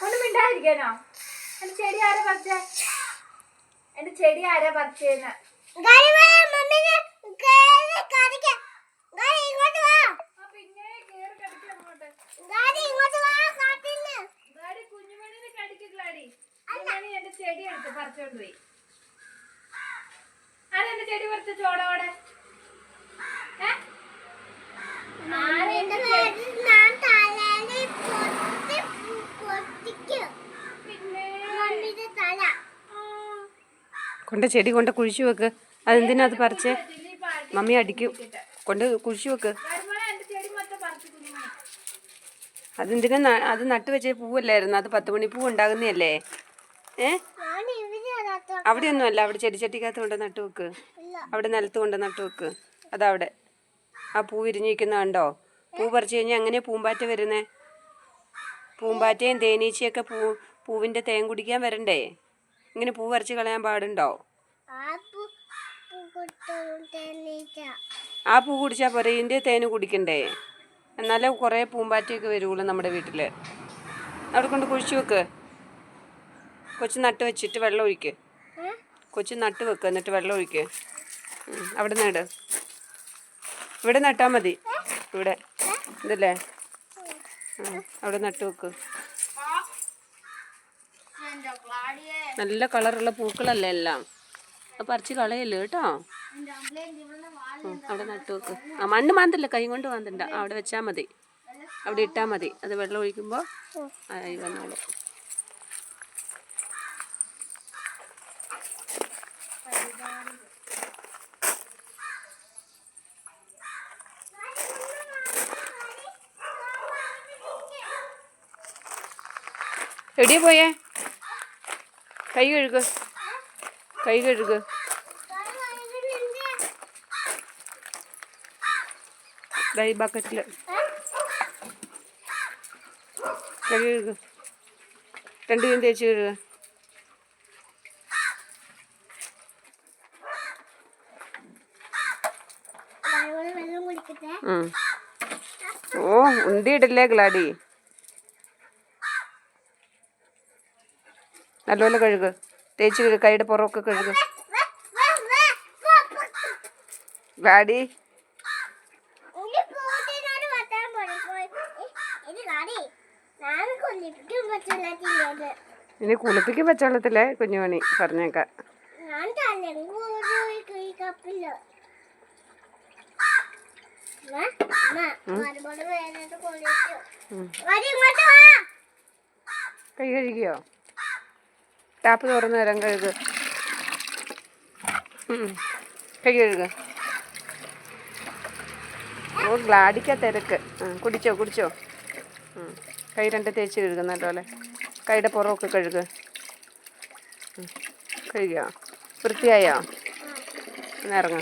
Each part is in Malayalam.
ഒന്നും മിണ്ടാതിരിക്കാനോ? എന്റെ ചെടി ആരാ പറിച്ചേ? എന്റെ ചെടി ആരാ പറിച്ചേന്ന്? പിന്നെ കേറി കടിക്കും അങ്ങോട്ട്. കുഞ്ഞുമണിനെ കടിക്കില്ലാടി. കുഞ്ഞുമണി എന്റെ ചെടി എടുത്ത് പറിച്ചോണ്ട് പോയി. ആരാ എന്റെ ചെടി പറിച്ച ചോടോടെ? കൊണ്ട് ചെടി കൊണ്ട് കുഴിച്ചു വെക്ക്. അതെന്തിനാ അത് പറിച്ചേ? മമ്മി അടിക്കും. കൊണ്ട് കുഴിച്ചു വെക്ക്. അതെന്തിനാ? അത് നട്ടു വെച്ച പൂവല്ലായിരുന്നു? അത് 10 മണി പൂ ഉണ്ടാകുന്നതല്ലേ? അവിടെയൊന്നും അല്ല. അവിടെ ചെടിച്ചട്ടിക്കകത്ത് കൊണ്ട് നട്ടു വെക്ക്. അവിടെ നിലത്ത് കൊണ്ട് നട്ടു വെക്ക്. അതവിടെ ആ പൂ വിരിഞ്ഞിരിക്കുന്ന കണ്ടോ? പൂ പറിച്ചു കഴിഞ്ഞാൽ അങ്ങനെ പൂമ്പാറ്റ വരുന്നേ. പൂമ്പാറ്റയും തേനീച്ചയൊക്കെ പൂവിൻ്റെ തേൻ കുടിക്കാൻ വരണ്ടേ? ഇങ്ങനെ പൂ പറിച്ച് കളയാൻ പാടുണ്ടോ? ആ പൂ കുടിച്ചാൽ പോരെ, ഇതിൻ്റെ തേന് കുടിക്കണ്ടേ? എന്നാലേ കുറേ പൂമ്പാറ്റയൊക്കെ വരുള്ളൂ നമ്മുടെ വീട്ടിൽ. അവിടെ കൊണ്ട് കുഴിച്ചു വെക്ക്. കൊച്ചു നട്ട് വെച്ചിട്ട് വെള്ളം ഒഴിക്ക്. കൊച്ചു നട്ട് വെക്ക്, എന്നിട്ട് വെള്ളം ഒഴിക്ക്. അവിടെ നട്. ഇവിടെ നട്ടാൽ മതി. ഇവിടെ ഇതല്ലേ? അവിടെ നട്ട് വെക്ക്. നല്ല കളറുള്ള പൂക്കളല്ലേ എല്ലാം. അത് പറിച്ച് കളയല്ലേ കേട്ടോ. അവിടെ നട്ട് വെക്ക്. മണ്ണ് മാന്തല്ല, കൈ കൊണ്ട് മാന്തണ്ട. അവിടെ വെച്ചാൽ മതി. അവിടെ ഇട്ടാൽ മതി. അത് വെള്ളം ഒഴിക്കുമ്പോൾ ആയി വന്നോളൂ. എവിടെയാ പോയേ? കൈ കഴുക്. കൈ കഴുക്. ഈ ബക്കറ്റിൽ കഴുക്. 2 മീൻ തേച്ച് കഴുക്. ഓ, ഉന്തിയിടല്ലേ ഗ്ലാഡി. നല്ലപോലെ കഴുക്. തേച്ച് കഴുക്. കൈയുടെ പുറമൊക്കെ കഴുക്. ഗ്ലാഡി ഇനി കുളിപ്പിക്കും പച്ചവെള്ളത്തില്ലേ കുഞ്ഞുമണി? പറഞ്ഞേക്കാം. കൈ കഴുകിയോ? ടാപ്പ് തുറന്നു തരാം. കഴുക്. കൈ കഴുക്. ഓ, ഗ്ലാഡിക്കാ തിരക്ക്. കുടിച്ചോ കുടിച്ചോ. കൈ 2 തേച്ച് കഴുകും നല്ലപോലെ. കൈയുടെ പുറമൊക്കെ കഴുക്. കഴുകിയോ? വൃത്തിയായോ? ഇറങ്ങ.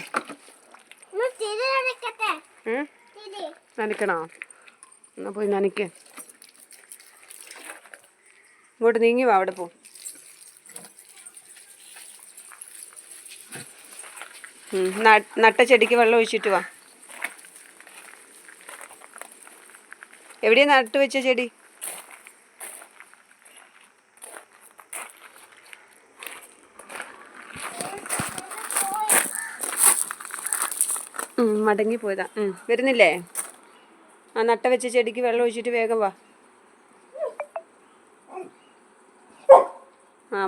നനയ്ക്കണോ? എന്നാൽ പോയി നനയ്ക്ക്. ഇങ്ങോട്ട് നീങ്ങി വാ. അവിടെ പോ. നട്ട ചെടിക്ക് വെള്ളം ഒഴിച്ചിട്ട് വാ. എവിടെയാ നട്ട് വെച്ച ചെടി? മടങ്ങി പോയതാ. വരുന്നില്ലേ? ആ നട്ട വെച്ച ചെടിക്ക് വെള്ളം ഒഴിച്ചിട്ട് വേഗം വാ.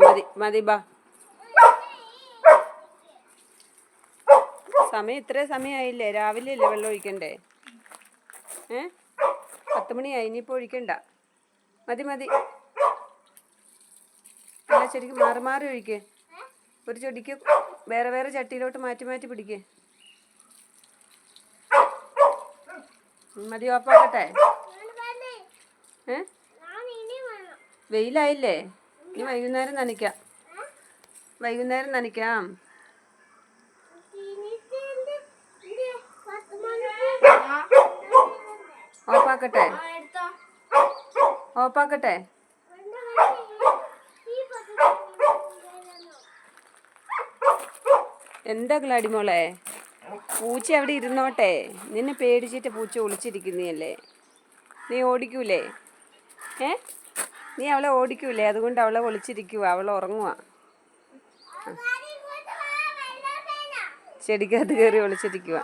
മതി മതി, ബാ. സമയം ഇത്രയും സമയമായില്ലേ? രാവിലെ അല്ലേ വെള്ളം ഒഴിക്കണ്ടേ? 10 മണിയായി. ഇനിയിപ്പോൾ ഒഴിക്കണ്ട. മതി മതി. എല്ലാ ചെടിക്ക് മാറി മാറി ഒഴിക്കേ. ഒരു ചെടിക്ക് വേറെ വേറെ ചട്ടിയിലോട്ട് മാറ്റി മാറ്റി പിടിക്കേ. മതി. ഓഫാക്കട്ടെ? വെയിലായില്ലേ? ഇനി വൈകുന്നേരം നനയ്ക്കാം. വൈകുന്നേരം നനയ്ക്കാം. ഓഫാക്കട്ടെ? ഓഫാക്കട്ടെ? എന്താ ഗ്ലാഡി മോളെ? പൂച്ച അവിടെ ഇരുന്നോട്ടെ. നിന്നെ പേടിച്ചിട്ട് പൂച്ച ഒളിച്ചിരിക്കുന്നതല്ലേ? നീ ഓടിക്കൂലേ? നീ അവളെ ഓടിക്കൂലേ, അതുകൊണ്ട് അവളെ ഒളിച്ചിരിക്കുക, അവൾ ഉറങ്ങുക. ചെടിക്കകത്ത് കയറി ഒളിച്ചിരിക്കുക.